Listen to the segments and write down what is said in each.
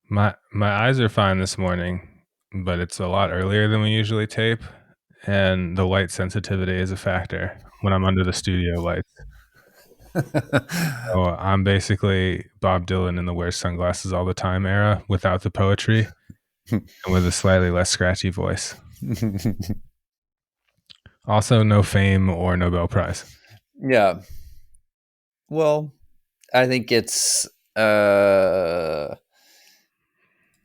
My eyes are fine this morning, but it's a lot earlier than we usually tape, and the light sensitivity is a factor when I'm under the studio lights. So I'm basically Bob Dylan in the wear sunglasses all the time era without the poetry and with a slightly less scratchy voice. Also, no fame or Nobel Prize. Yeah. Well, I think it's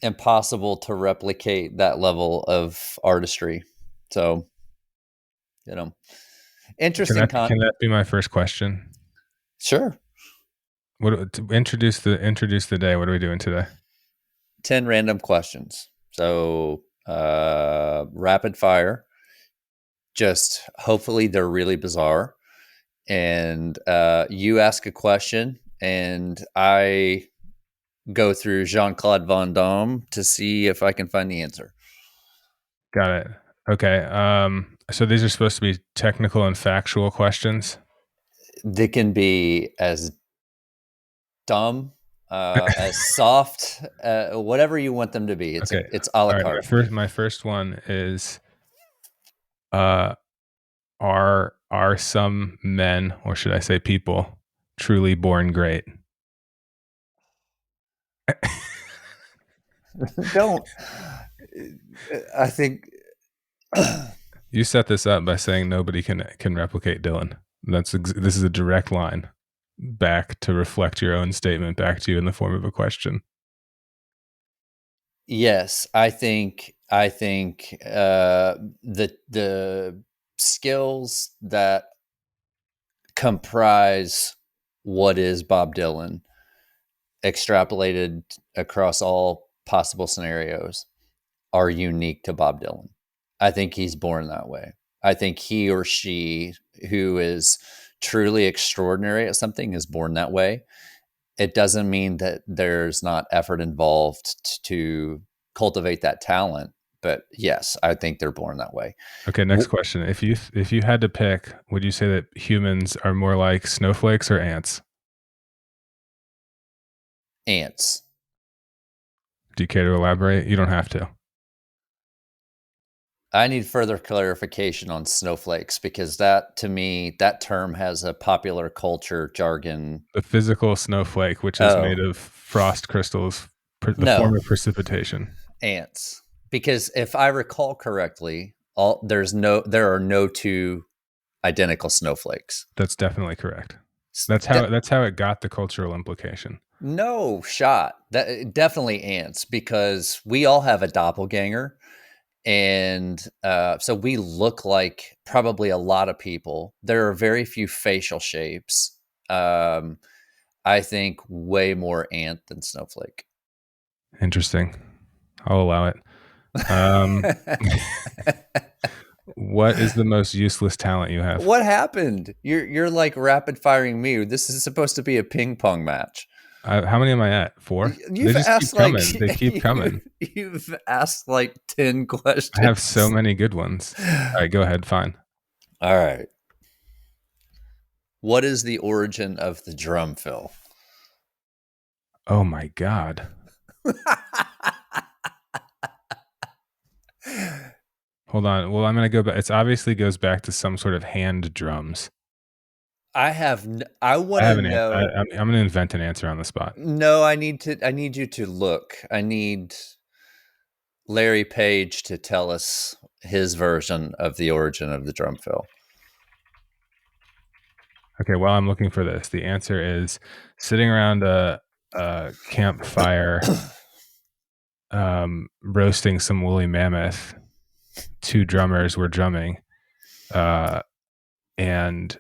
impossible to replicate that level of artistry. So, you know, Can interesting that con. can that be my first question? Sure. What to introduce the day? What are we doing today? 10 random questions. So, rapid fire. Just hopefully they're really bizarre. And you ask a question, and I go through Jean Claude Van Damme to see if I can find the answer. Got it. Okay. So these are supposed to be technical and factual questions. They can be as dumb, as soft, whatever you want them to be. Okay. It's a la All right. carte. My first one is uh are some men, or should I say people, truly born great? Don't. I think. You set this up by saying nobody can replicate Dylan. This is a direct line back to reflect your own statement back to you in the form of a question. Yes, I think the skills that comprise what is Bob Dylan extrapolated across all possible scenarios are unique to Bob Dylan. I think he's born that way. I think he or she who is truly extraordinary at something is born that way. It doesn't mean that there's not effort involved to cultivate that talent, but yes, I think they're born that way. Okay, next question. If you had to pick, would you say that humans are more like snowflakes or ants? Ants. Do you care to elaborate? You don't have to. I need further clarification on snowflakes because that to me that term has a popular culture jargon. The physical snowflake, which is made Oh, of frost crystals, the form no, of precipitation. ants. Because if I recall correctly, there are no two identical snowflakes. That's definitely correct. De- That's how it got the cultural implication. no shot. That definitely ants because we all have a doppelganger, and so we look like probably a lot of people. There are very few facial shapes. Um, I think way more ant than snowflake. Interesting. I'll allow it. Um, what is the most useless talent you have? What happened? You're like rapid firing me. This is supposed to be a ping pong match. How many am I at? 4? They You've just keep asked like coming. They keep coming. you've asked like 10 I have so questions. many good ones. All right, go ahead. Fine. All right. What is the origin of the drum fill? Oh my God. Hold on. Well, I'm going to go back. It obviously goes back to some sort of hand drums. I want I to have an answer. know. I'm going to invent an answer on the spot. No, I need you to look. I need Larry Page to tell us his version of the origin of the drum fill. Okay, while I'm looking for this, the answer is sitting around a campfire, roasting some woolly mammoth. 2 drummers were drumming, uh, and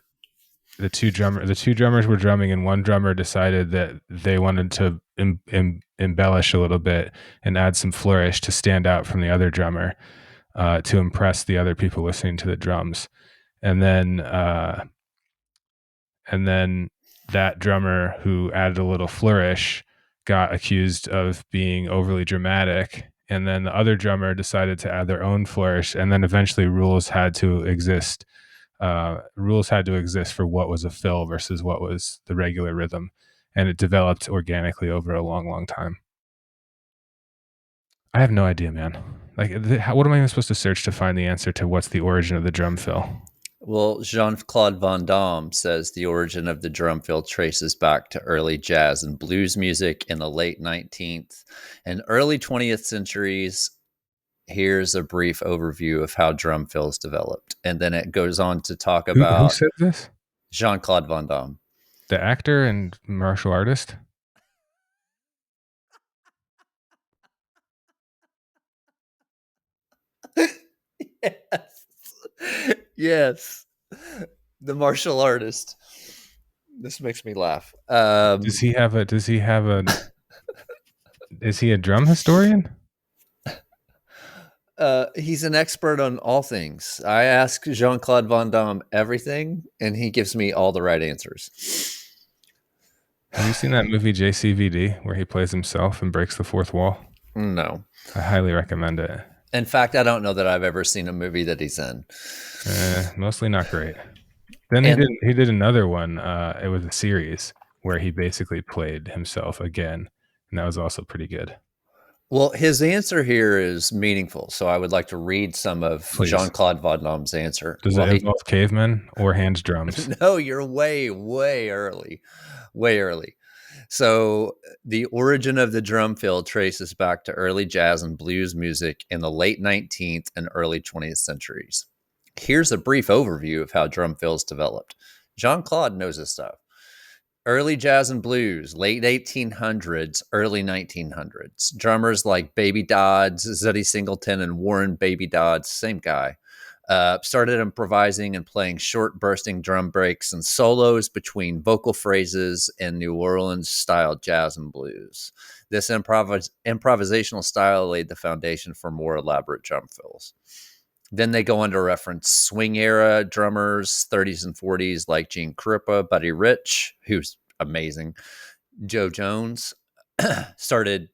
the two drummers were drumming, and one drummer decided that they wanted to embellish a little bit and add some flourish to stand out from the other drummer, to impress the other people listening to the drums, and then and then that drummer who added a little flourish got accused of being overly dramatic, and then the other drummer decided to add their own flourish, and then eventually rules had to exist for what was a fill versus what was the regular rhythm, and it developed organically over a long time. I have no idea, man. Like, what am I even supposed to search to find the answer to what's the origin of the drum fill? Well, Jean-Claude Van Damme says the origin of the drum fill traces back to early jazz and blues music in the late 19th and early 20th centuries. Here's a brief overview of how drum fills developed. And then it goes on to talk Who about said this? Jean-Claude Van Damme. The actor and martial artist? Yes. Yes. The martial artist. This makes me laugh. Does he have a? Does he have a? Is he a drum historian? He's an expert on all things. I ask Jean-Claude Van Damme everything, and he gives me all the right answers. Have you seen that movie JCVD where he plays himself and breaks the fourth wall? No. I highly recommend it. In fact, I don't know that I've ever seen a movie that he's in. Mostly not great. Then And he did another one. It was a series where he basically played himself again, and that was also pretty good. well, his answer here is meaningful, so I would like to read some of Please. Jean-Claude Van Damme's answer. Does Well, it involve cavemen or hand drums? no, you're way, way early. Way early. So the origin of the drum fill traces back to early jazz and blues music in the late 19th and early 20th centuries. Here's a brief overview of how drum fills developed. Jean-Claude knows this stuff. Early jazz and blues, late 1800s, early 1900s. Drummers like Baby Dodds, Zeddy Singleton, and Warren Baby Dodds, same guy, started improvising and playing short, bursting drum breaks and solos between vocal phrases and New Orleans style jazz and blues. This improvisational style laid the foundation for more elaborate drum fills. Then they go on to reference swing era drummers, 30s and 40s, like Gene Krupa, Buddy Rich, who's amazing. Joe Jones started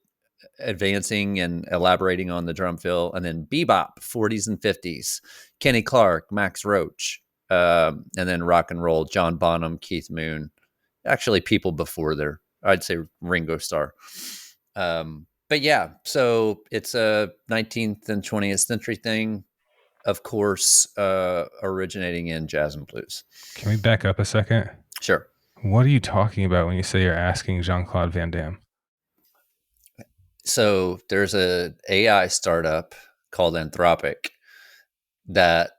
advancing and elaborating on the drum fill. And then bebop, 40s and 50s, Kenny Clark, Max Roach, and then rock and roll, John Bonham, Keith Moon. Actually, people before there, I'd say Ringo Starr. But yeah, so it's a 19th and 20th century thing, of course, originating in jazz and blues. Can we back up a second? Sure. What are you talking about when you say you're asking Jean-Claude Van Damme? So there's a AI startup called Anthropic that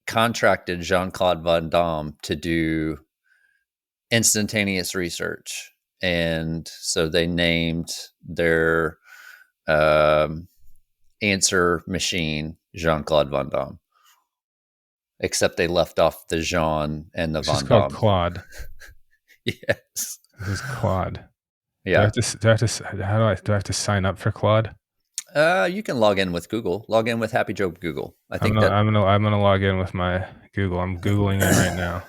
contracted Jean-Claude Van Damme to do instantaneous research. And so they named their answer machine Jean-Claude Van Damme. Except they left off the Jean and the It's Van just called Damme. Claude. Yes. This is Claude. Yeah. Do I have to sign up for Claude? You can log in with Google. Log in with Happy Joe Google. I think I'm gonna log in with my Google. I'm Googling it right now.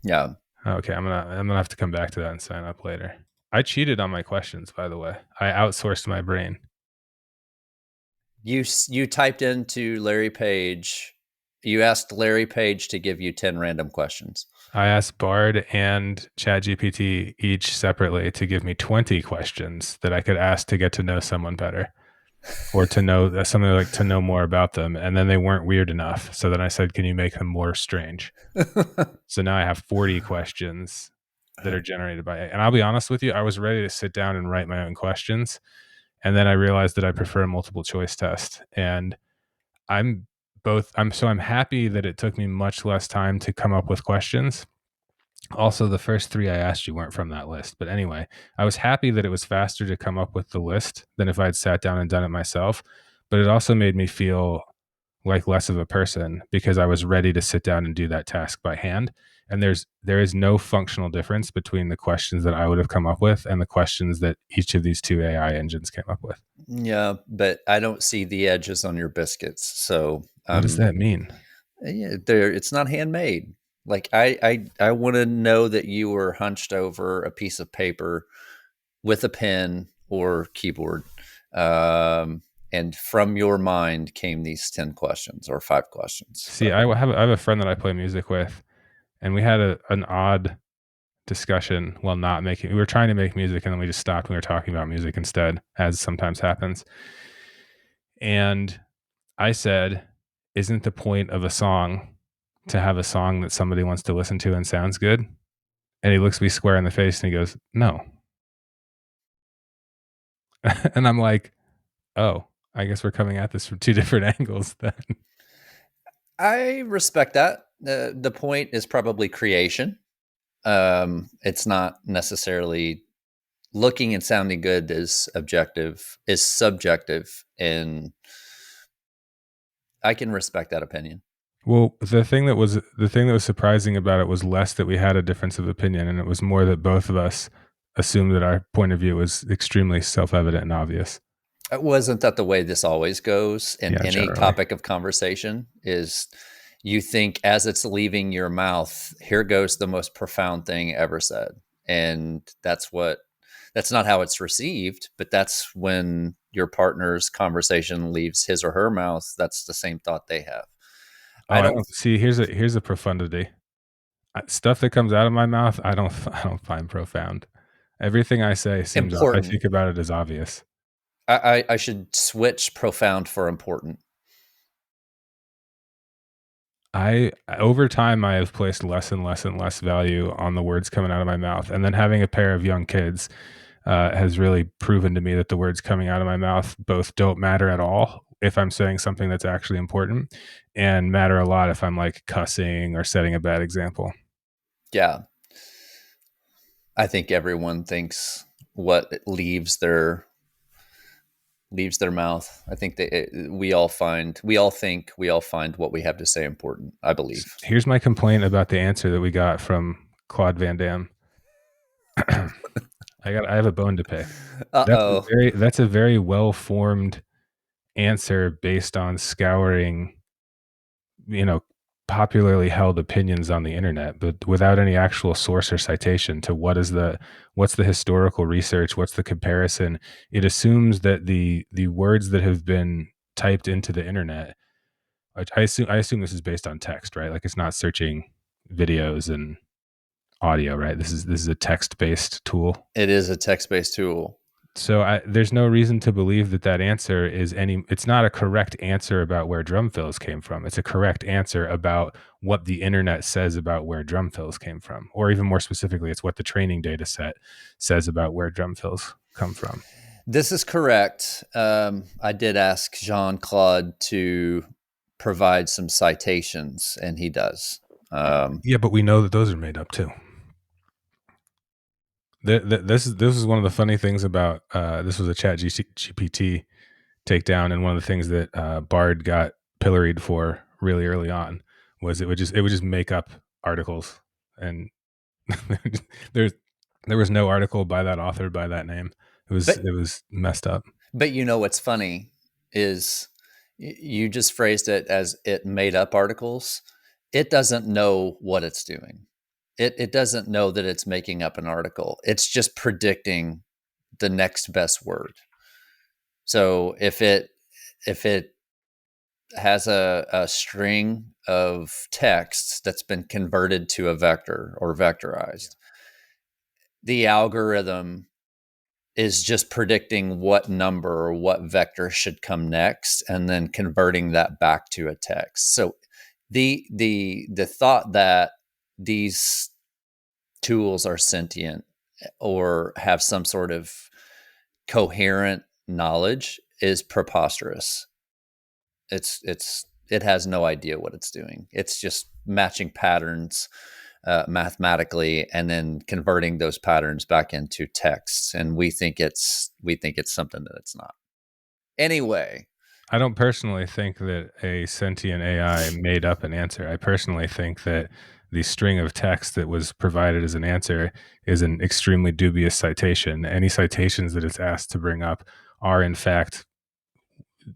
Yeah. Okay, I'm gonna have to come back to that and sign up later. I cheated on my questions, by the way. I outsourced my brain. You typed into Larry Page. You asked Larry Page to give you 10 random questions. I asked Bard and ChatGPT each separately to give me 20 questions that I could ask to get to know someone better, or to know something, like to know more about them. And then they weren't weird enough. So then I said, can you make them more strange? So now I have 40 questions that are generated by it. And I'll be honest with you, I was ready to sit down and write my own questions. And then I realized that I prefer a multiple choice test. And I'm happy that it took me much less time to come up with questions. Also, the first three I asked you weren't from that list. But anyway, I was happy that it was faster to come up with the list than if I'd sat down and done it myself. But it also made me feel like less of a person because I was ready to sit down and do that task by hand. And there is no functional difference between the questions that I would have come up with and the questions that each of these two AI engines came up with. Yeah, but I don't see the edges on your biscuits. So What does that mean? Yeah, it's not handmade. Like I want to know that you were hunched over a piece of paper with a pen or keyboard. And from your mind came these 10 questions or 5 questions. See, I have a friend that I play music with, and we had an odd discussion while not making. We were trying to make music, and then we just stopped and we were talking about music instead, as sometimes happens. And I said, isn't the point of a song to have a song that somebody wants to listen to and sounds good? And he looks me square in the face and he goes, no. And I'm like, oh, I guess we're coming at this from two different angles then. I respect that. The point is probably creation. It's not necessarily looking and sounding good is subjective, and I can respect that opinion. Well, the thing that was surprising about it was less that we had a difference of opinion, and it was more that both of us assumed that our point of view was extremely self-evident and obvious. Wasn't that the way this always goes in Yeah, any generally. topic of conversation? Is you think as it's leaving your mouth, here goes the most profound thing ever said, and that's not how it's received, but that's when your partner's conversation leaves his or her mouth. That's the same thought they have. Oh, I I don't don't see. Here's a profundity. Stuff that comes out of my mouth, I don't find profound. Everything I say seems. I important. think about it as obvious. I should switch profound for important. I over time I have placed less and less and less value on the words coming out of my mouth, and then having a pair of young kids has really proven to me that the words coming out of my mouth both don't matter at all if I'm saying something that's actually important, and matter a lot if I'm like cussing or setting a bad example. Yeah, I think everyone thinks what leaves their mouth. I think we all think we all find what we have to say important. I believe. Here's my complaint about the answer that we got from Claude Van Damme. I have a bone to pick. Oh. That's a very well formed answer based on scouring, you know, popularly held opinions on the internet, but without any actual source or citation to what's the historical research, what's the comparison. It assumes that the words that have been typed into the internet, which I assume this is based on text, right? Like it's not searching videos and audio, right? This is a text based tool. It is a text-based tool. So there's no reason to believe that answer is any. It's not a correct answer about where drum fills came from. It's a correct answer about what the internet says about where drum fills came from, or even more specifically, it's what the training data set says about where drum fills come from. This is correct. I did ask Jean-Claude to provide some citations, and he does. Yeah, but we know that those are made up too. This is one of the funny things about this was a Chat GPT takedown, and one of the things that Bard got pilloried for really early on was it would just make up articles, and there's there was no article by that author by that name. But It was messed up. but you know what's funny is you just phrased it as it made up articles. It doesn't know what it's doing. It doesn't know that it's making up an article. It's just predicting the next best word. So if it has a string of text that's been converted to a vector or vectorized, the algorithm is just predicting what number or what vector should come next and then converting that back to a text. So the thought that these tools are sentient or have some sort of coherent knowledge is preposterous. It has no idea what it's doing. It's just matching patterns mathematically and then converting those patterns back into texts, and we think it's something that it's not. Anyway, I don't personally think that a sentient AI made up an answer. I personally think that the string of text that was provided as an answer is an extremely dubious citation. Any citations that it's asked to bring up are, in fact,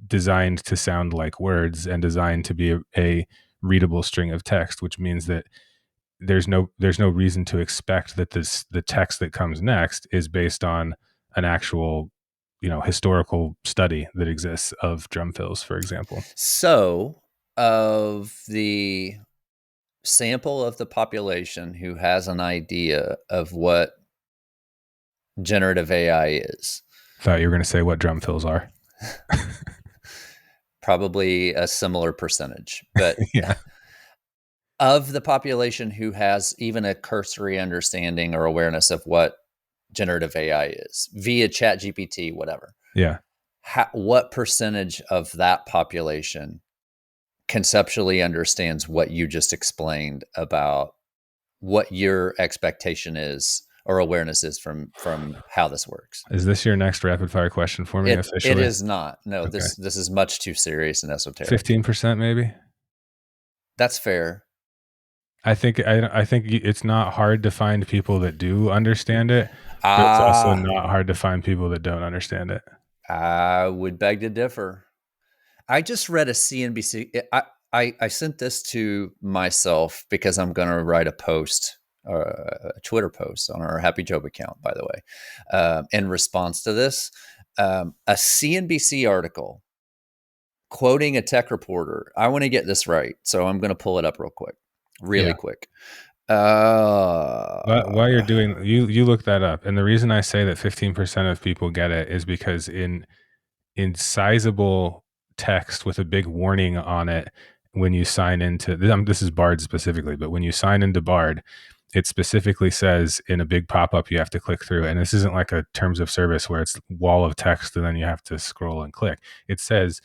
designed to sound like words and designed to be a readable string of text, which means that there's no reason to expect that the text that comes next is based on an actual historical study that exists of drum fills, for example. so of the sample of the population who has an idea of what generative AI is, Thought you were going to say what drum fills are. probably a similar percentage, but Yeah. of the population who has even a cursory understanding or awareness of what generative AI is via chat GPT, whatever, Yeah. what percentage of that population conceptually understands what you just explained about what your expectation is or awareness is from how this works? Is this your next rapid fire question for me It officially? is not. No, Okay. this is much too serious and esoteric. 15% maybe? That's fair. I think it's not hard to find people that do understand it, but it's also Ah, not hard to find people that don't understand it. I would beg to differ. I just read a CNBC. I sent this to myself because I'm going to write a post, a Twitter post on our Happy Job account, by the way, in response to this. A CNBC article quoting a tech reporter. I want to get this right, so I'm going to pull it up real quick, really Yeah. quick. While you're doing you look that up, and the reason I say that 15% of people get it is because in sizable text with a big warning on it when you sign into this is Bard specifically, but when you sign into Bard, it specifically says in a big pop-up you have to click through, and this isn't like a terms of service where it's wall of text and then you have to scroll and click. It says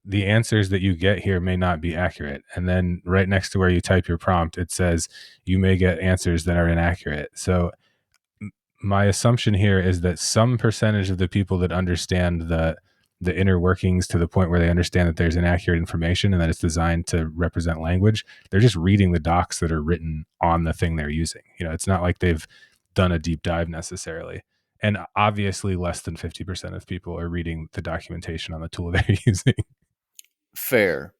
the answers that you get here may not be accurate, and then right next to where you type your prompt it says you may get answers that are inaccurate. So my assumption here is that some percentage of the people that understand the inner workings to the point where they understand that there's inaccurate information and that it's designed to represent language, they're just reading the docs that are written on the thing they're using. It's not like they've done a deep dive necessarily. And obviously less than 50% of people are reading the documentation on the tool they're using. Fair.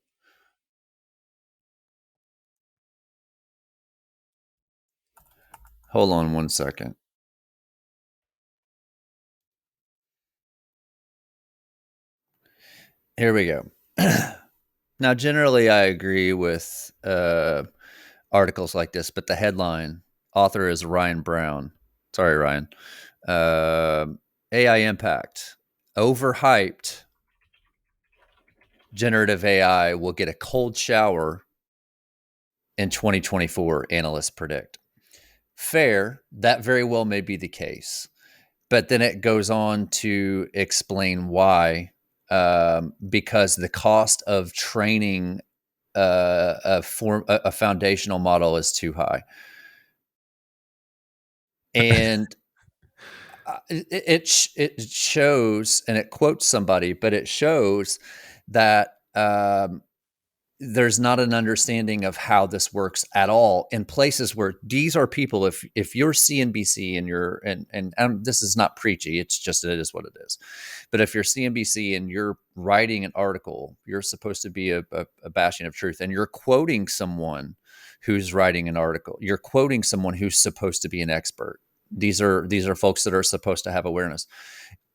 Hold on one second. Here we go. Now, generally, I agree with articles like this, but the headline author is Ryan Brown. Sorry, Ryan. AI impact overhyped. Generative AI will get a cold shower in 2024, analysts predict. Fair, that very well may be the case. But then it goes on to explain why. Because the cost of training a foundational model is too high. And it shows, and it quotes somebody, but it shows that there's not an understanding of how this works at all in places where these are people. If you're CNBC and you're and this is not preachy, it's just it is what it is. But if you're CNBC and you're writing an article, you're supposed to be a bastion of truth, and you're quoting someone who's writing an article. You're quoting someone who's supposed to be an expert. These are folks that are supposed to have awareness.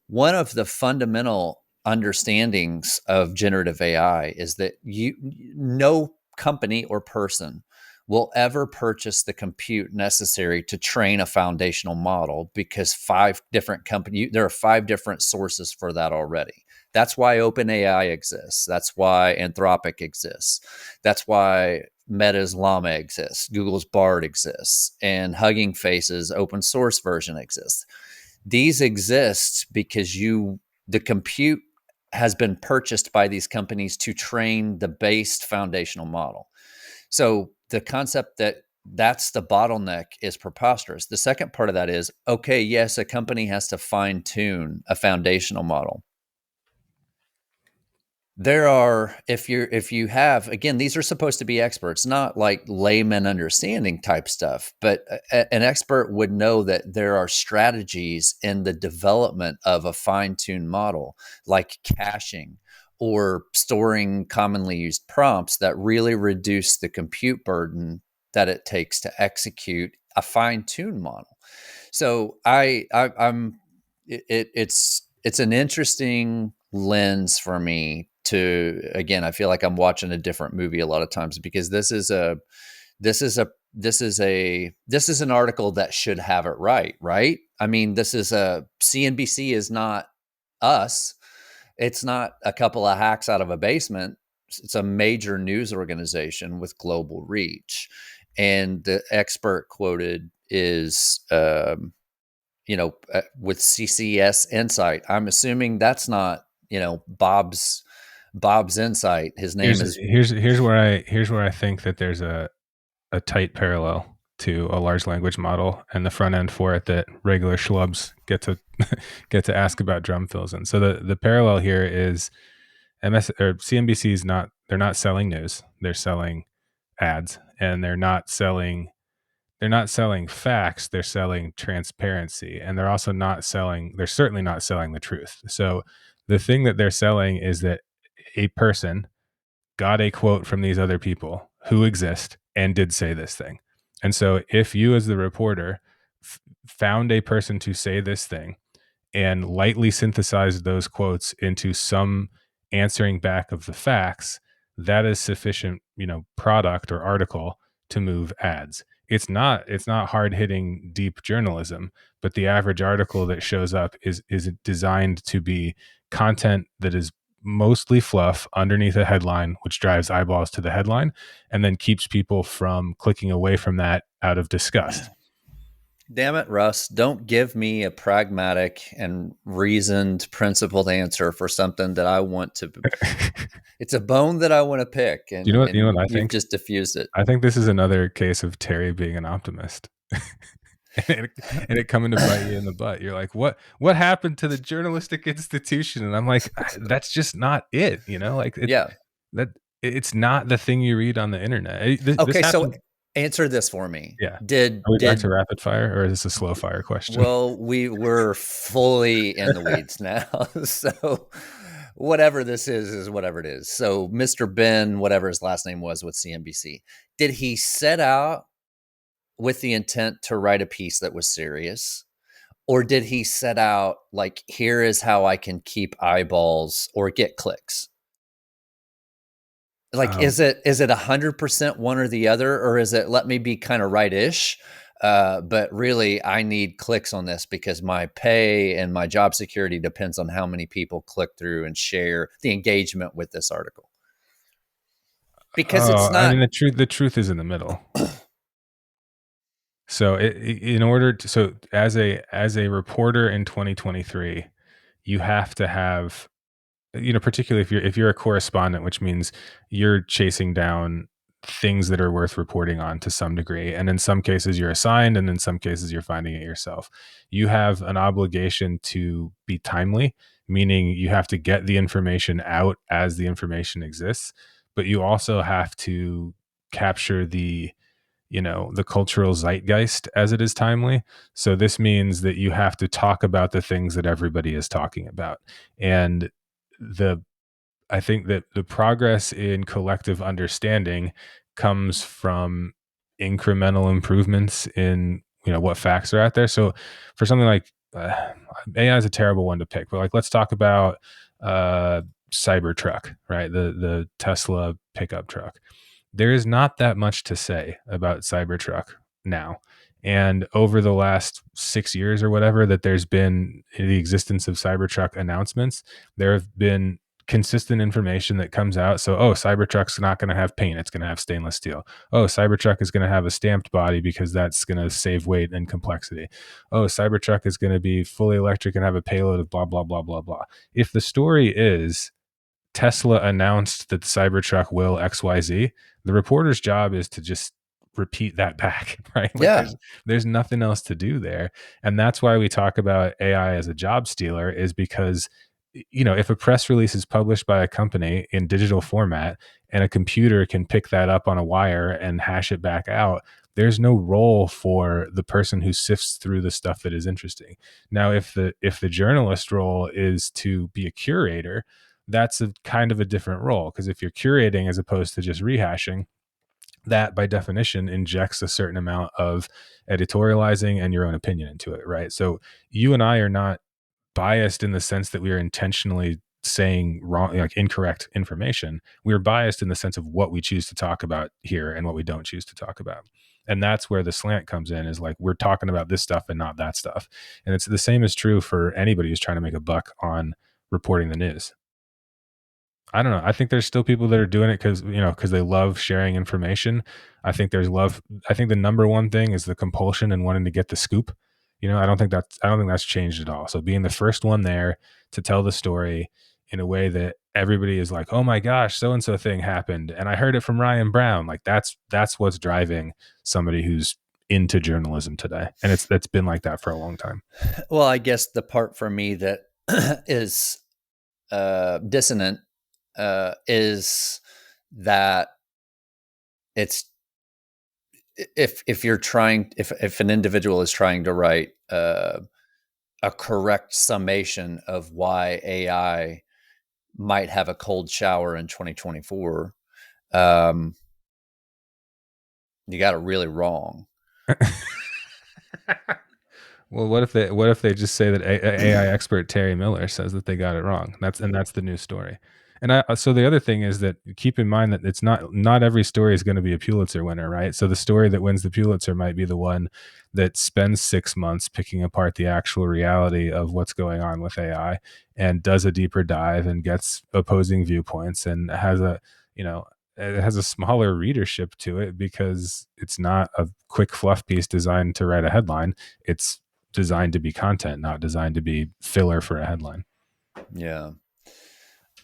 One of the fundamental understandings of generative AI is that no company or person will ever purchase the compute necessary to train a foundational model, because there are 5 different sources for that already. That's why OpenAI exists. That's why Anthropic exists. That's why Meta's Llama exists. Google's Bard exists, and Hugging Face's open source version exists. These exist because the compute has been purchased by these companies to train the based foundational model. So the concept that that's the bottleneck is preposterous. The second part of that is, okay, yes, a company has to fine tune a foundational model. There are, if you have, again, these are supposed to be experts, not like layman understanding type stuff, but an expert would know that there are strategies in the development of a fine-tuned model, like caching or storing commonly used prompts, that really reduce the compute burden that it takes to execute a fine-tuned model. So it's an interesting lens for me to, again, I feel like I'm watching a different movie a lot of times, because this is an article that should have it right. I mean, this is a CNBC is not us. It's not a couple of hacks out of a basement. It's a major news organization with global reach. And the expert quoted is, with CCS Insight. I'm assuming that's not, Bob's Insight. His name Here's is here's where I think that there's a tight parallel to a large language model and the front end for it that regular schlubs get to get to ask about drum fills in. So the parallel here is CNBC is not, they're not selling news, they're selling ads, and they're not selling facts, they're selling transparency, and they're certainly not selling the truth. So the thing that they're selling is that a person got a quote from these other people who exist and did say this thing. And so if you as the reporter found a person to say this thing and lightly synthesized those quotes into some answering back of the facts, that is sufficient, product or article to move ads. It's not hard hitting deep journalism, but the average article that shows up is designed to be content that is mostly fluff underneath a headline, which drives eyeballs to the headline and then keeps people from clicking away from that out of disgust. Damn it, Russ. Don't give me a pragmatic and reasoned, principled answer for something that I want to. It's a bone that I want to pick, and You know what I you've think? just diffused it. I think this is another case of Terry being an optimist. and it coming to bite you in the butt. You're like, what happened to the journalistic institution? And I'm like, that's just not it. Like Yeah. that it's not the thing you read on the internet. This Okay, so happened. answer this for me. Yeah. Did Are we back to did rapid fire, or is this a slow fire question? Well, we're fully in the weeds now. So whatever this is whatever it is. So Mr. Ben, whatever his last name was with CNBC, did he set out with the intent to write a piece that was serious? Or did he set out like, here is how I can keep eyeballs or get clicks? Like, is it 100% one or the other, or is it, let me be kind of right-ish, but really I need clicks on this because my pay and my job security depends on how many people click through and share the engagement with this article? Because it's I not. mean, the truth is in the middle. So in order to, so as a reporter in 2023, you have to have, particularly if you're a correspondent, which means you're chasing down things that are worth reporting on to some degree, and in some cases you're assigned, and in some cases you're finding it yourself. You have an obligation to be timely, meaning you have to get the information out as the information exists, but you also have to capture the cultural zeitgeist as it is timely. So this means that you have to talk about the things that everybody is talking about. And the I think that the progress in collective understanding comes from incremental improvements in what facts are out there. So for something like AI is a terrible one to pick, but like let's talk about Cybertruck, right? The Tesla pickup truck. There is not that much to say about Cybertruck now. And over the last 6 years or whatever that there's been the existence of Cybertruck announcements, there have been consistent information that comes out. So, Cybertruck's not going to have paint, it's going to have stainless steel. Cybertruck is going to have a stamped body because that's going to save weight and complexity. Cybertruck is going to be fully electric and have a payload of blah, blah, blah, blah, blah. If the story is Tesla announced that the Cybertruck will XYZ, the reporter's job is to just repeat that back, right? Like Yeah. there's nothing else to do there. And that's why we talk about AI as a job stealer, is because if a press release is published by a company in digital format and a computer can pick that up on a wire and hash it back out, there's no role for the person who sifts through the stuff that is interesting. Now, if the journalist role is to be a curator, that's a kind of a different role, because if you're curating as opposed to just rehashing, that by definition injects a certain amount of editorializing and your own opinion into it, right? So you and I are not biased in the sense that we are intentionally saying wrong, like incorrect information. We're biased in the sense of what we choose to talk about here and what we don't choose to talk about. And that's where the slant comes in, is like, we're talking about this stuff and not that stuff. And it's the same is true for anybody who's trying to make a buck on reporting the news. I don't know. I think there's still people that are doing it because they love sharing information. I think there's love. I think the number one thing is the compulsion and wanting to get the scoop. I don't think that's changed at all. So being the first one there to tell the story in a way that everybody is like, oh my gosh, so and so thing happened, and I heard it from Ryan Brown. Like that's what's driving somebody who's into journalism today, and that's been like that for a long time. Well, I guess the part for me that is dissonant is that it's if an individual is trying to write a correct summation of why AI might have a cold shower in 2024, um, you got it really wrong. Well, what if they just say that AI expert Terry Miller says that they got it wrong? That's the new story. And so the other thing is that keep in mind that it's not every story is going to be a Pulitzer winner, right? So the story that wins the Pulitzer might be the one that spends 6 months picking apart the actual reality of what's going on with AI and does a deeper dive and gets opposing viewpoints and it has a smaller readership to it because it's not a quick fluff piece designed to write a headline. It's designed to be content, not designed to be filler for a headline. Yeah.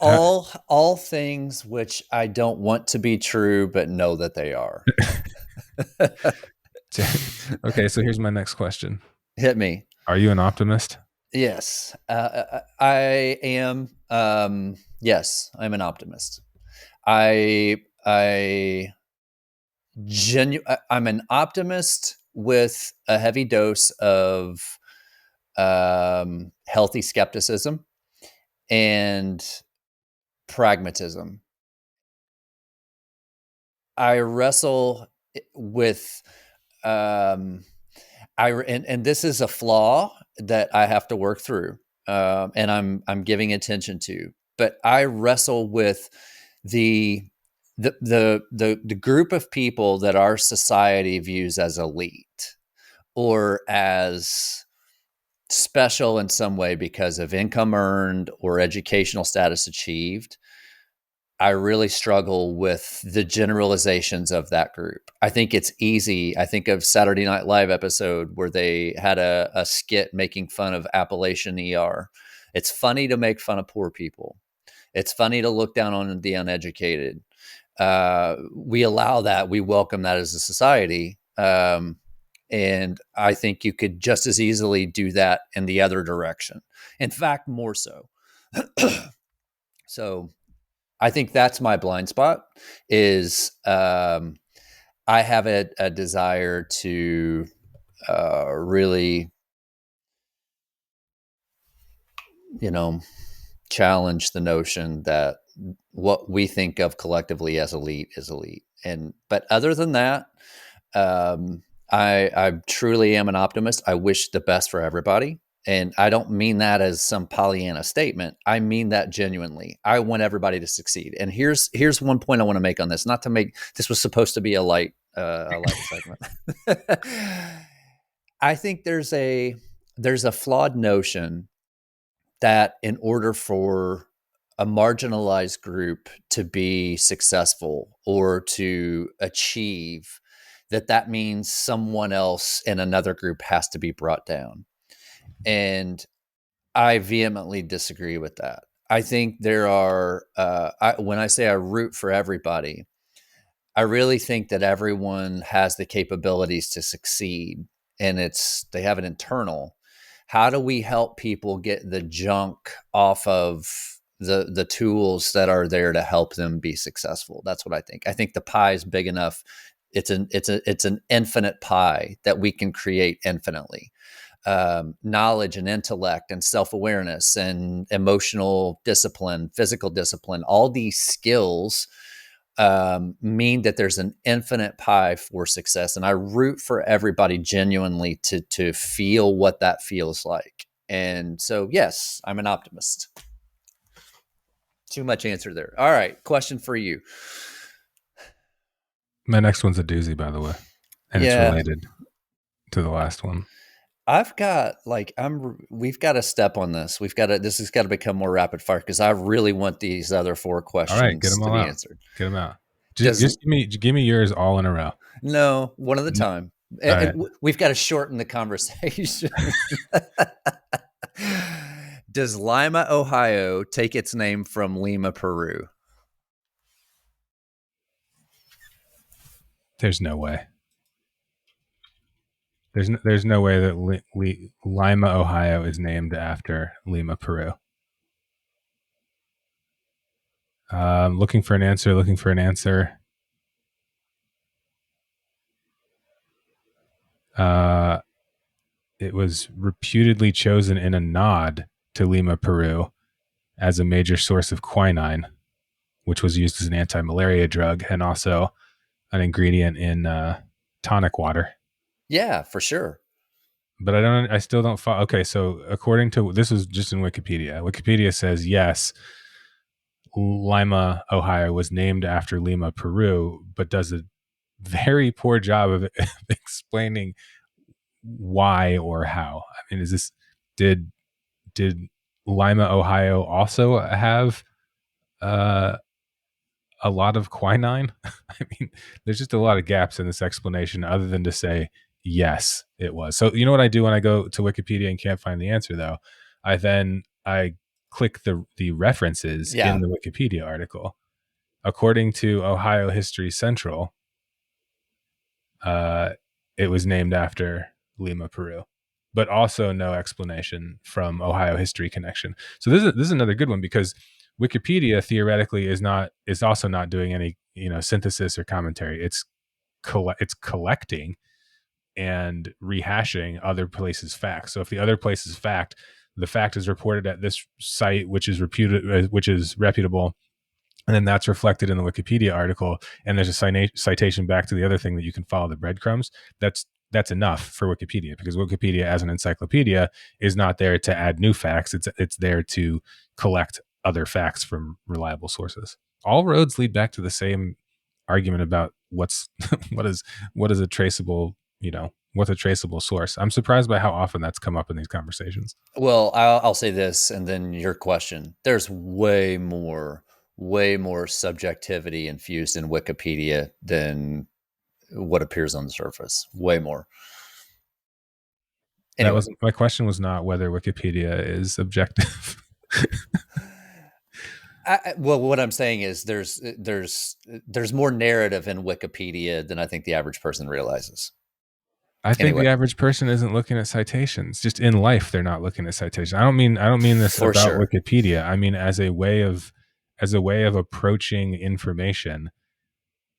Uh, All things which I don't want to be true, but know that they are. okay, so here's my next question. Hit me. Are you an optimist? Yes, I am. Yes, I'm an optimist. I I'm an optimist with a heavy dose of healthy skepticism and pragmatism. I wrestle with um, and this is a flaw that I have to work through, and I'm giving attention to. But I wrestle with the the group of people that our society views as elite or as special in some way because of income earned or educational status achieved. I really struggle with the generalizations of that group. I think it's easy. I think of Saturday Night Live episode where they had a skit making fun of Appalachian ER. It's funny to make fun of poor people. It's funny to look down on the uneducated. We allow that. We welcome that as a society. And I think you could just as easily do that in the other direction. In fact, more so. So I think that's my blind spot is I have a desire to really, you know, challenge the notion that what we think of collectively as elite is elite. But other than that, I truly am an optimist. I wish the best for everybody. And I don't mean that as some Pollyanna statement. I mean that genuinely. I want everybody to succeed. And here's one point I want to make on this. Not to make this was supposed to be a light segment. I think there's a flawed notion that in order for a marginalized group to be successful or to achieve, that means someone else in another group has to be brought down. And I vehemently disagree with that. I think there are, when I say I root for everybody, I really think that everyone has the capabilities to succeed, and they have an internal. How do we help people get the junk off of the tools that are there to help them be successful? That's what I think. I think the pie is big enough. It's an infinite pie that we can create infinitely. Knowledge and intellect and self-awareness and emotional discipline, physical discipline, all these skills mean that there's an infinite pie for success. And I root for everybody genuinely to feel what that feels like. And so, yes, I'm an optimist. Too much answer there. All right. Question for you. My next one's a doozy, by the way, and it's Yeah. related to the last one. I've got like we've got to step on this. This has got to become more rapid fire because I really want these other four All right, get questions them to all be out. answered. Get them out. Does Just give me yours all in a row. No, one at a time. All right. We've got to shorten the conversation. Does Lima, Ohio take its name from Lima, Peru? There's no way. There's no way that Lima, Ohio is named after Lima, Peru. Looking for an answer. Looking for an answer. Uh, it was reputedly chosen in a nod to Lima, Peru, as a major source of quinine, which was used as an anti-malaria drug and also an ingredient in tonic water. Yeah, for sure. But I still don't follow. Okay, so according to this was just in Wikipedia. Wikipedia says yes, Lima, Ohio was named after Lima, Peru, but does a very poor job of explaining why or how. I mean, is this did did Lima, Ohio also have uh, a lot of quinine? I mean, there's just a lot of gaps in this explanation other than to say, yes, it was. So, you know what I do when I go to Wikipedia and can't find the answer, though? I click the references in Yeah. the Wikipedia article. According to Ohio History Central, uh, it was named after Lima, Peru, but also no explanation from Ohio History Connection. So this is another good one because Wikipedia theoretically is also not doing any synthesis or commentary. It's collecting and rehashing other places' facts. So if the other place's fact, the fact is reported at this site, which is which is reputable, and then that's reflected in the Wikipedia article, and there's a citation back to the other thing that you can follow the breadcrumbs. That's enough for Wikipedia, because Wikipedia as an encyclopedia is not there to add new facts. It's there to collect other facts from reliable sources. All roads lead back to the same argument about what's what is a traceable, what's a traceable source. I'm surprised by how often that's come up in these conversations. Well, I'll say this, and then your question. There's way more subjectivity infused in Wikipedia than what appears on the surface. Way more. That Anyway, was my question, was not whether Wikipedia is objective. well, what I'm saying is there's more narrative in Wikipedia than I think the average person realizes. I think Anyway, the average person isn't looking at citations. Just in life, they're not looking at citations. I don't mean this for about sure. Wikipedia. I mean as a way of approaching information.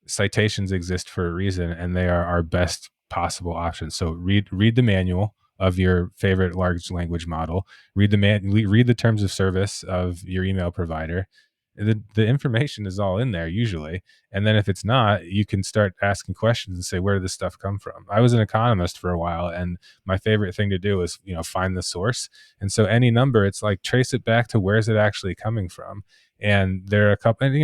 Citations exist for a reason, and they are our best possible options. So read the manual of your favorite large language model. Read the terms of service of your email provider. The information is all in there usually, and then if it's not, you can start asking questions and say, where did this stuff come from? I was an economist for a while, and my favorite thing to do is find the source. And so any number, it's like trace it back to where's it actually coming from. And there are a couple, and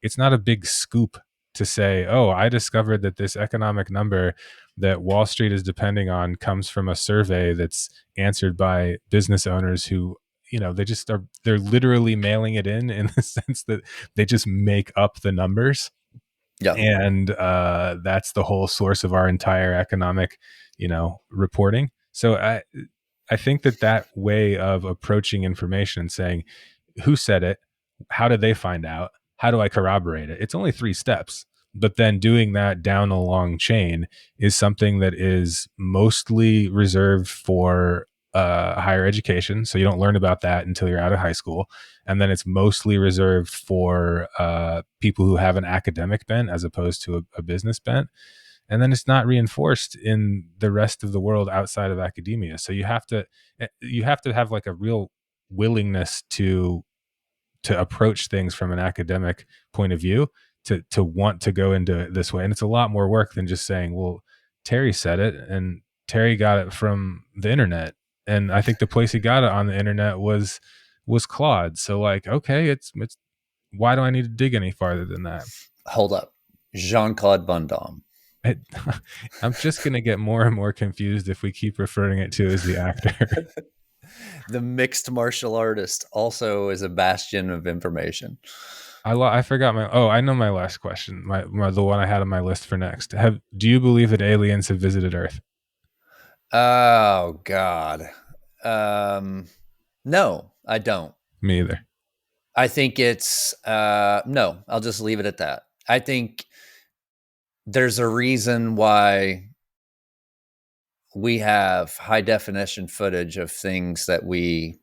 it's not a big scoop to say, oh, I discovered that this economic number that Wall Street is depending on comes from a survey that's answered by business owners who, they're literally mailing it in the sense that they just make up the numbers. Yeah. And that's the whole source of our entire economic, reporting. So I think that way of approaching information and saying, who said it? How did they find out? How do I corroborate it? It's only 3 steps. But then doing that down a long chain is something that is mostly reserved for higher education. So you don't learn about that until you're out of high school. And then it's mostly reserved for people who have an academic bent as opposed to a business bent. And then it's not reinforced in the rest of the world outside of academia. So you have to have like a real willingness to approach things from an academic point of view, to want to go into it this way. And it's a lot more work than just saying, well, Terry said it and Terry got it from the internet. And I think the place he got it on the internet was Claude. So like, okay, it's why do I need to dig any farther than that? Hold up. Jean-Claude Van Damme. it, I'm just going to get more and more confused if we keep referring it to as the actor. The mixed martial artist also is a bastion of information. I forgot my. Oh, I know my last question. The one I had on my list for next. Do you believe that aliens have visited Earth? Oh God. Um, no, I don't. Me either. I think it's no. I'll just leave it at that. I think there's a reason why we have high definition footage of things that we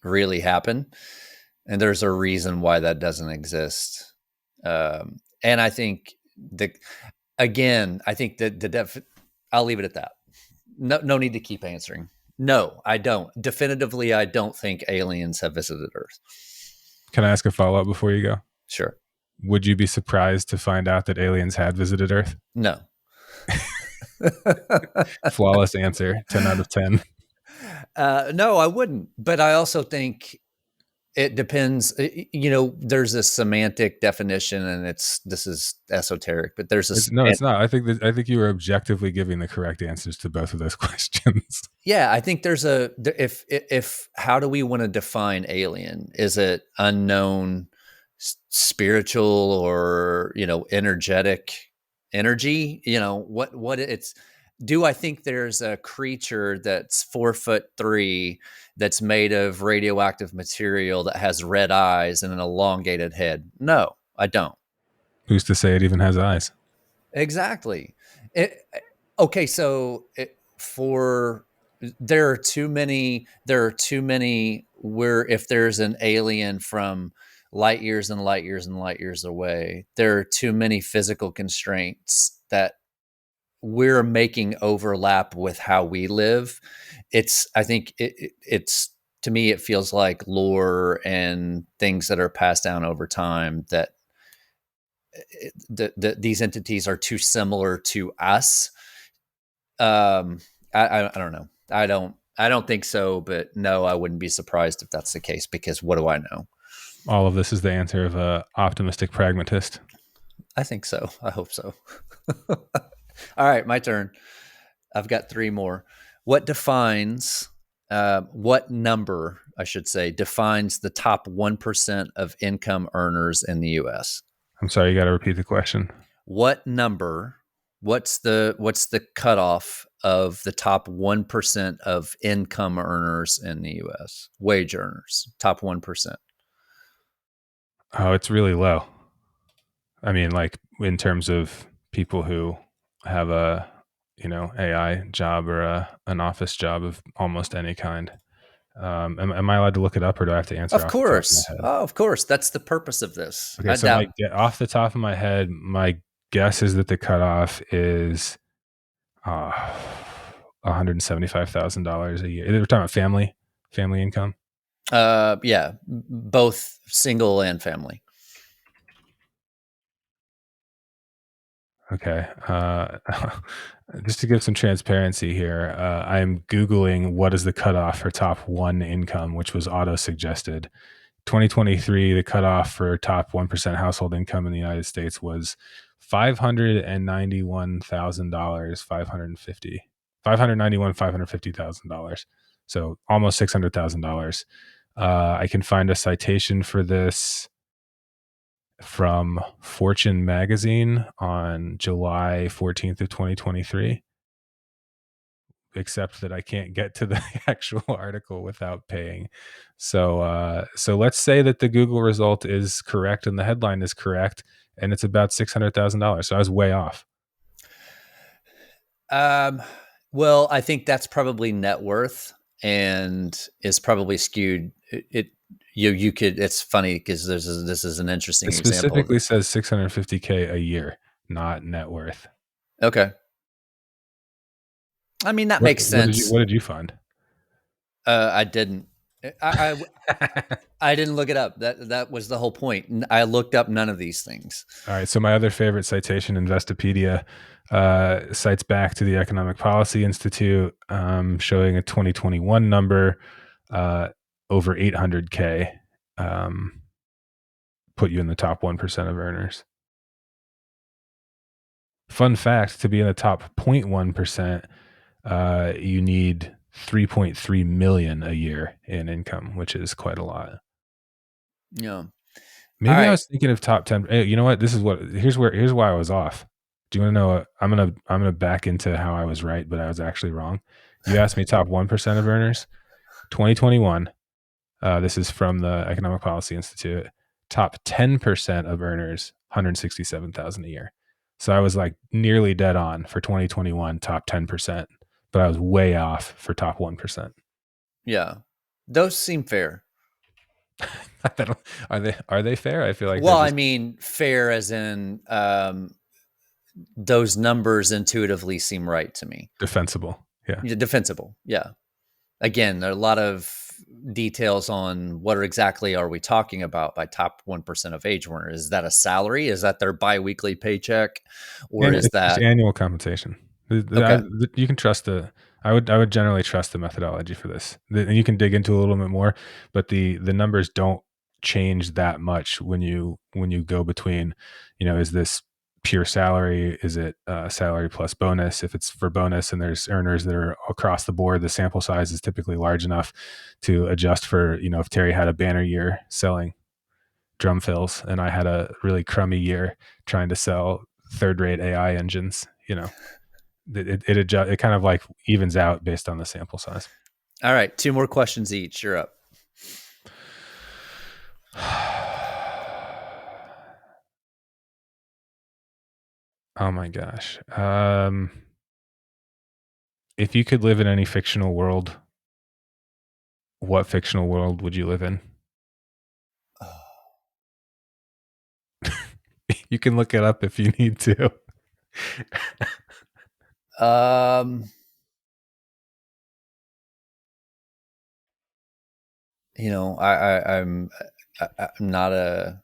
really happen, and there's a reason why that doesn't exist. And I think the again, I think that I'll leave it at that. No need to keep answering. No, I don't. Definitively, I don't think aliens have visited Earth. Can I ask a follow up before you go? Sure. Would you be surprised to find out that aliens had visited Earth? No. Flawless answer. 10 out of 10. No, I wouldn't. But I also think it depends. There's a semantic definition, and this is esoteric, but there's a No, it's not. I think you were objectively giving the correct answers to both of those questions. Yeah, I think there's if how do we want to define alien? Is it unknown, spiritual, or energetic energy? What it's. Do I think there's a creature that's 4'3" that's made of radioactive material that has red eyes and an elongated head? No, I don't. Who's to say it even has eyes? Exactly. Okay, so for there are too many. There are too many. Where if there's an alien from light years and light years and light years away, there are too many physical constraints that we're making overlap with how we live. I think it's to me it feels like lore and things that are passed down over time that these entities are too similar to us. I don't know. I don't think so, but no, I wouldn't be surprised if that's the case, because what do I know? All of this is the answer of a optimistic pragmatist. I think so. I hope so. All right, my turn. I've got three more. What number, I should say, defines the top 1% of income earners in the US? I'm sorry, you got to repeat the question. What number, what's the cutoff of the top 1% of income earners in the US? Wage earners, top 1%. Oh, it's really low. I mean, like in terms of people who have a, AI job or an office job of almost any kind. Am I allowed to look it up, or do I have to answer Of off the top of my course. head? Oh, of course. That's the purpose of this. Okay, I so doubt. off the top of my head, my guess is that the cutoff is $175,000 a year. We're talking about family income. Yeah, both single and family. Okay. Just to give some transparency here, I'm Googling what is the cutoff for top one income, which was auto suggested. 2023, the cutoff for top 1% household income in the United States was $591,000, $550,000. So almost $600,000. I can find a citation for this from Fortune magazine on July 14th of 2023, except that I can't get to the actual article without paying. So let's say that the Google result is correct and the headline is correct, and it's about $600,000. So I was way off. Well, I think that's probably net worth and is probably skewed. You could. It's funny because this is an interesting It example. specifically says 650K a year, not net worth. Okay. I mean, that What, makes what did you sense. What did you find? I didn't. I didn't look it up. That was the whole point. I looked up none of these things. All right. So my other favorite citation, Investopedia, cites back to the Economic Policy Institute, showing a 2021 number over 800K, put you in the top 1% of earners. Fun fact: to be in the top 0.1%, you need 3.3 million a year in income, which is quite a lot. Yeah. All Maybe I right. was thinking of top 10. Hey, you know what? Here's why I was off. Do you want to know what, I'm gonna back into how I was right, but I was actually wrong. You asked me top 1% of earners. 2021. This is from the Economic Policy Institute. Top 10% of earners, 167,000 a year. So I was like nearly dead on for 2021, top 10%, but I was way off for top 1%. Yeah. Those seem fair. Are they fair? I feel like they're Well, I just mean, fair as in those numbers intuitively seem right to me. defensible. Yeah. Defensible. Yeah. Again, there are a lot of details on what exactly are we talking about by top 1% of age earners. Is that a salary? Is that their biweekly paycheck? Or And is it's just that annual compensation. okay? You can trust I would generally trust the methodology for this. And you can dig into a little bit more, but the numbers don't change that much when you go between, is this pure salary? Is it salary plus bonus? If it's for bonus and there's earners that are across the board, the sample size is typically large enough to adjust for, if Terry had a banner year selling drum fills and I had a really crummy year trying to sell third rate AI engines, it kind of like evens out based on the sample size. All right. Two more questions each. You're up. Oh my gosh. If you could live in any fictional world, what fictional world would you live in? You can look it up if you need to. Um, I'm not a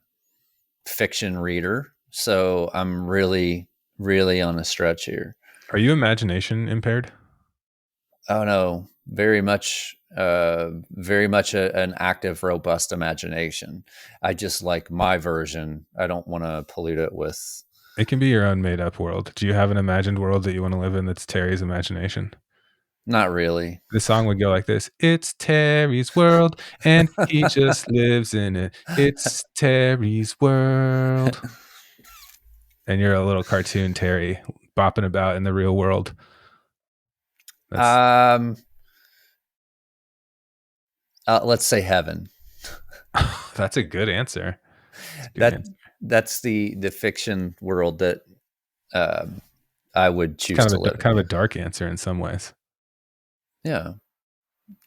fiction reader, so I'm really, really on a stretch here. Are you imagination impaired? Oh no, very much an active, robust imagination. I just like my version. I don't want to pollute it with. It can be your own made up world. Do you have an imagined world that you want to live in that's Terry's imagination? Not really. The song would go like this: It's Terry's world, and he just lives in it. It's Terry's world. And you're a little cartoon Terry bopping about in the real world. That's Um, let's say heaven. that's a good answer. That's a good That answer. that's the fiction world that um, I would It's choose to live kind in. of a dark answer in some ways, Yeah,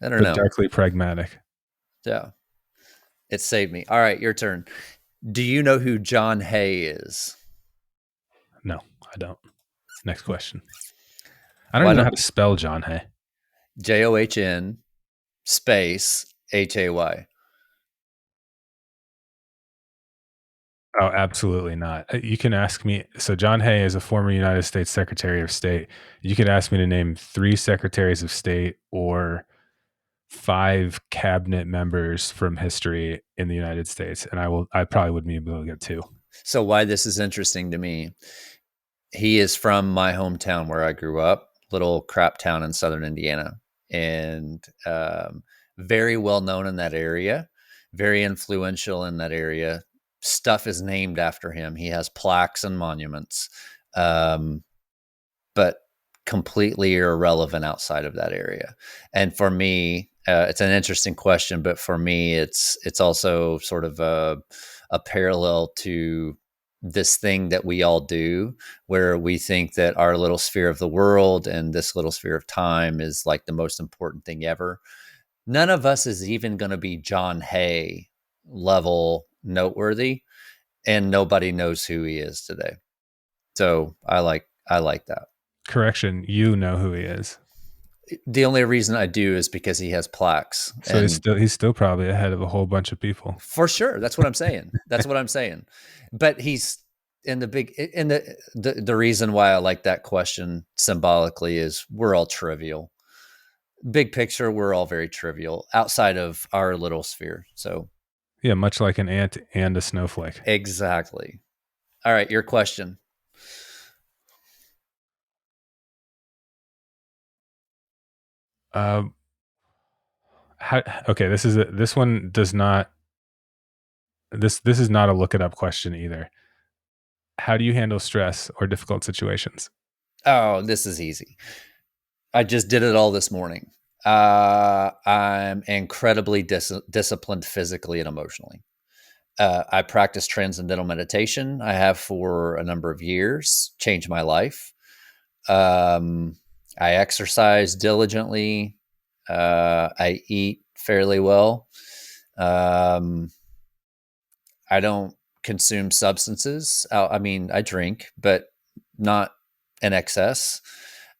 I don't but know. darkly pragmatic. Yeah, it saved me. All right, your turn. Do you know who John Hay is? No, I don't. Next question. I don't Why even know how don't to spell John Hay. John space Hay? Oh, absolutely not. You can ask me. So, John Hay is a former United States Secretary of State. You could ask me to name 3 secretaries of state or 5 cabinet members from history in the United States, and I probably wouldn't be able to get 2. So why this is interesting to me? He is from my hometown where I grew up, little crap town in southern Indiana, and very well known in that area, very influential in that area. Stuff is named after him. He has plaques and monuments, um, but completely irrelevant outside of that area. And for me, it's an interesting question, but for me, it's also sort of a parallel to this thing that we all do where we think that our little sphere of the world and this little sphere of time is like the most important thing ever. None of us is even going to be John Hay level noteworthy, and nobody knows who he is today. So I like that. Correction, you know who he is. The only reason I do is because he has plaques, So and he's still probably ahead of a whole bunch of people. for sure, that's what I'm saying. That's what I'm saying. But he's in the big in the reason why I like that question symbolically is we're all trivial. Big picture, we're all very trivial outside of our little sphere. So Yeah, much like an ant and a snowflake. exactly. All right, your question. Um, okay, this one does not this is not a look it up question either. How do you handle stress or difficult situations? Oh, this is easy. I just did it all this morning. I'm incredibly disciplined physically and emotionally. I practice transcendental meditation. I have for a number of years, changed my life. Um, I exercise diligently. I eat fairly well. Um, I don't consume substances. I mean, I drink, but not in excess.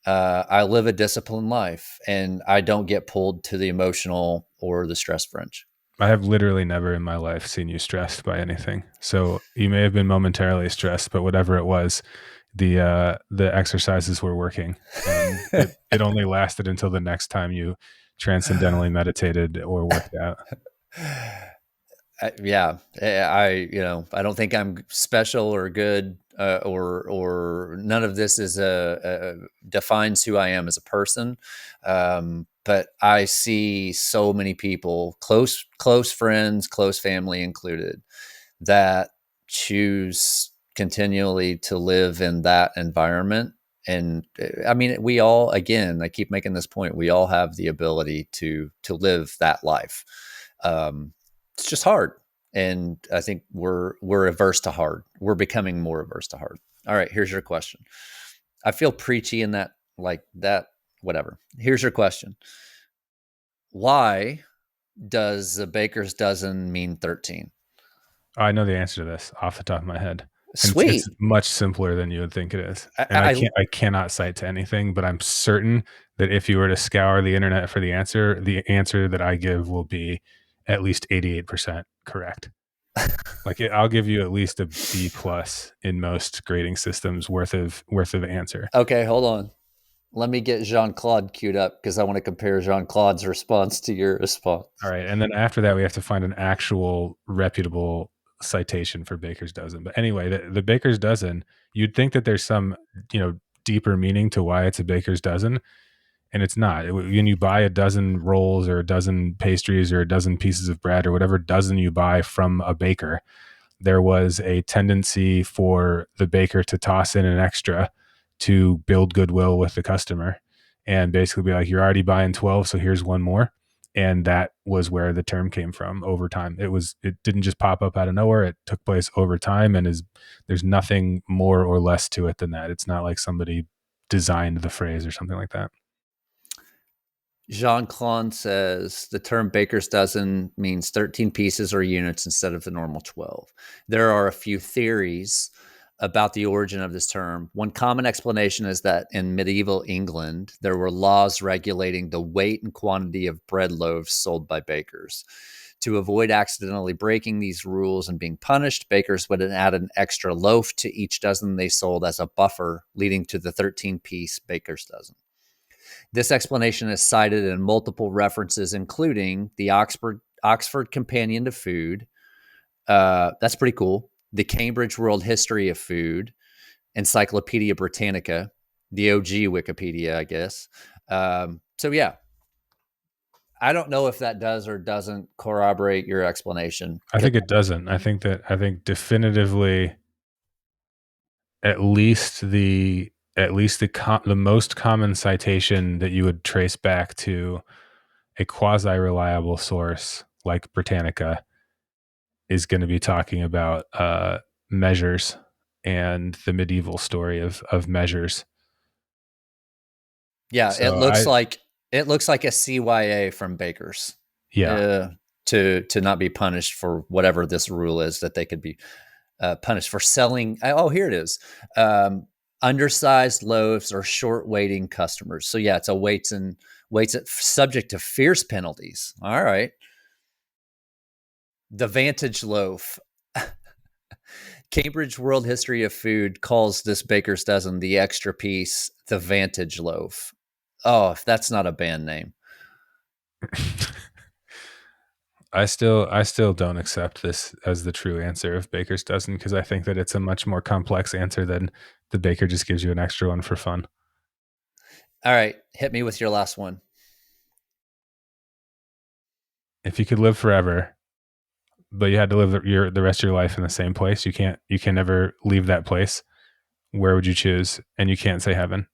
I live a disciplined life, and I don't get pulled to the emotional or the stress fringe. I have literally never in my life seen you stressed by anything. So you may have been momentarily stressed, but whatever it was, the exercises were working, and it only lasted until the next time you transcendentally meditated or worked out. Yeah, I don't think I'm special or good, or none of this is defines who I am as a person. But I see so many people, close friends, close family included, that choose continually to live in that environment. And I mean, we all, again, I keep making this point, we all have the ability to live that life. It's just hard. And I think we're averse to hard. We're becoming more averse to hard. All right, here's your question. I feel preachy in that, like that, whatever. Here's your question. Why does the baker's dozen mean 13? I know the answer to this off the top of my head, and it's Sweet. much simpler than you would think it is. I, And I I cannot cite to anything, but I'm certain that if you were to scour the internet for the answer that I give will be at least 88% correct. Like I'll give you at least a B plus in most grading systems worth of answer. Okay, hold on. Let me get Jean Claude queued up because I want to compare Jean Claude's response to your response. All right, and then after that, we have to find an actual reputable citation for Baker's dozen. But anyway, the Baker's dozen, you'd think that there's some deeper meaning to why it's a Baker's dozen, and it's not. When you buy a dozen rolls or a dozen pastries or a dozen pieces of bread or whatever dozen you buy from a baker, there was a tendency for the baker to toss in an extra to build goodwill with the customer and basically be like, you're already buying 12, so here's one more. And that was where the term came from over time. It didn't just pop up out of nowhere. It took place over time, and there's nothing more or less to it than that. It's not like somebody designed the phrase or something like that. Jean Claude says the term baker's dozen means 13 pieces or units instead of the normal 12. There are a few theories about the origin of this term. One common explanation is that in medieval England, there were laws regulating the weight and quantity of bread loaves sold by bakers. To avoid accidentally breaking these rules and being punished, bakers would add an extra loaf to each dozen they sold as a buffer, leading to the 13-piece baker's dozen. This explanation is cited in multiple references, including the Oxford Companion to Food. That's pretty cool. The Cambridge World History of Food, Encyclopedia Britannica, the OG Wikipedia, I guess. So yeah, I don't know if that does or doesn't corroborate your explanation. I think it doesn't. I think definitively the most common citation that you would trace back to a quasi reliable source like Britannica is going to be talking about measures and the medieval story of measures. Yeah, So I it looks like a CYA from bakers. yeah, Uh, to not be punished for whatever this rule is that they could be punished for selling. Oh, here it is. Undersized loaves or short waiting customers. So yeah, it's a weights subject to fierce penalties. All right. The Vantage loaf. Cambridge World History of Food calls this baker's dozen the extra piece, the Vantage loaf. Oh, if that's not a band name. I still don't accept this as the true answer of Baker's dozen because I think that it's a much more complex answer than the baker just gives you an extra one for fun. All right, hit me with your last one. if you could live forever, but you had to live the rest of your life in the same place, you can never leave that place. Where would you choose? And you can't say heaven.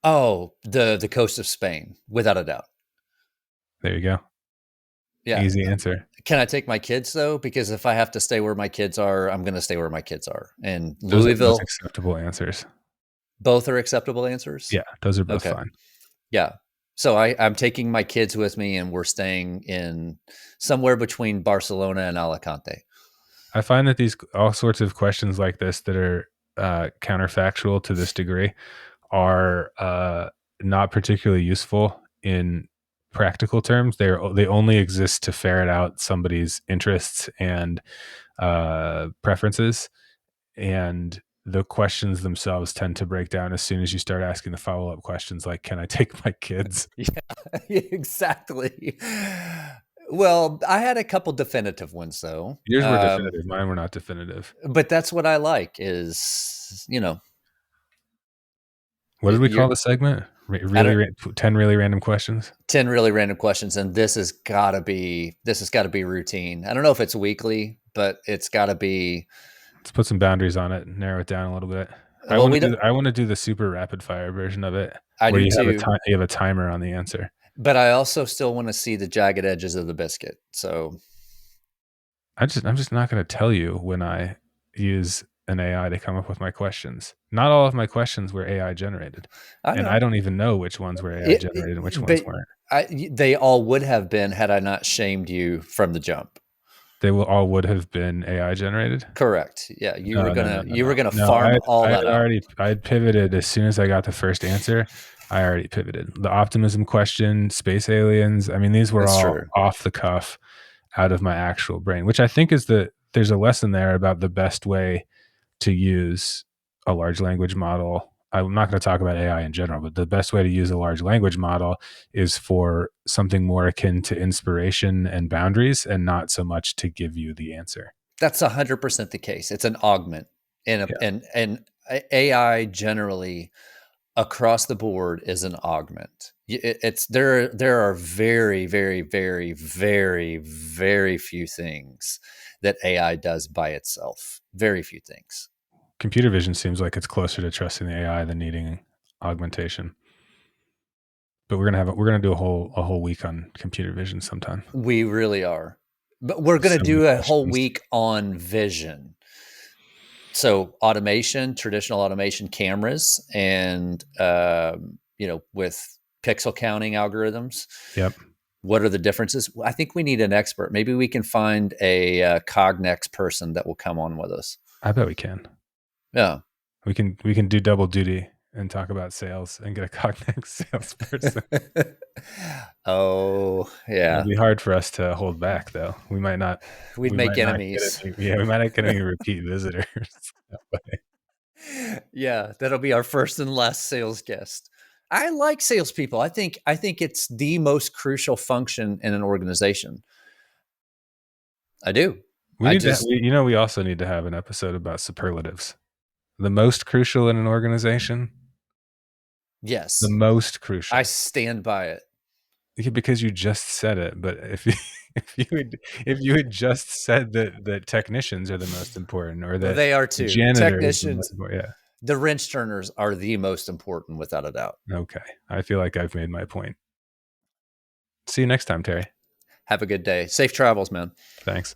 Oh, the coast of Spain, without a doubt. There you go. Yeah. Easy answer. Can I take my kids though? Because if I have to stay where my kids are, I'm going to stay where my kids are. And Those Louisville, acceptable answers. both are acceptable answers. Yeah, those are both Okay. fine. Yeah. So I'm taking my kids with me, and we're staying in somewhere between Barcelona and Alicante. I find that these all sorts of questions like this that are counterfactual to this degree are not particularly useful in practical terms. They only exist to ferret out somebody's interests and preferences, and the questions themselves tend to break down as soon as you start asking the follow-up questions like, can I take my kids? Yeah, exactly. Well, I had a couple definitive ones though. Yours were definitive, mine were not definitive. But that's what I like is, you know, What did we you're call the segment? I don't 10 really random questions. 10 really random questions, and this has got to be routine. I don't know if it's weekly, but it's got to be. Let's put some boundaries on it and narrow it down a little bit. Well, we don't. I want to do the super rapid fire version of it I where do too, you have a timer on the answer. but I also still want to see the jagged edges of the biscuit. So I'm just not going to tell you when I use an AI to come up with my questions. Not all of my questions were AI generated, I and I know don't even know which ones were AI generated and which ones but weren't. they all would have been had I not shamed you from the jump. They will all would have been AI generated. Correct. Yeah, No, no, no, no, you were no. gonna No, farm all I that had out. already I had pivoted as soon as I got the first answer. I already pivoted. The optimism question, space aliens. I mean, these were That's all true. off the cuff, out of my actual brain, which I think is there's a lesson there about the best way to use a large language model. I'm not going to talk about AI in general, but the best way to use a large language model is for something more akin to inspiration and boundaries, and not so much to give you the answer. That's 100% the case. It's an augment, Yeah. and AI generally across the board is an augment. It's there are very very very very very few things that AI does by itself. Very few things. Computer vision seems like it's closer to trusting the AI than needing augmentation. But we're gonna do a whole week on computer vision sometime. We really are. But we're going to So many do a whole questions. week on vision. So automation, traditional automation cameras, and with pixel counting algorithms. Yep. What are the differences? I think we need an expert. Maybe we can find a Cognex person that will come on with us. I bet we can. Yeah. We can do double duty and talk about sales and get a Cognex salesperson. Oh, It'll yeah. be hard for us to hold back though. We'd We make might not get enemies. any we might not get any repeat visitors. Yeah, that'll be our first and last sales guest. I like salespeople. I think it's the most crucial function in an organization. I do. We I need to just we also need to have an episode about superlatives. The most crucial in an organization, the yes, most I crucial. stand by it. Yeah, because you just said it, but if you had just said that technicians are the most important, or Well, that they are the too. janitor is the most Technicians, important, the wrench turners are the most important, without a doubt. yeah. Okay, I feel like I've made my point. See you next time, Terry. Have a good day. Safe travels, man. Thanks.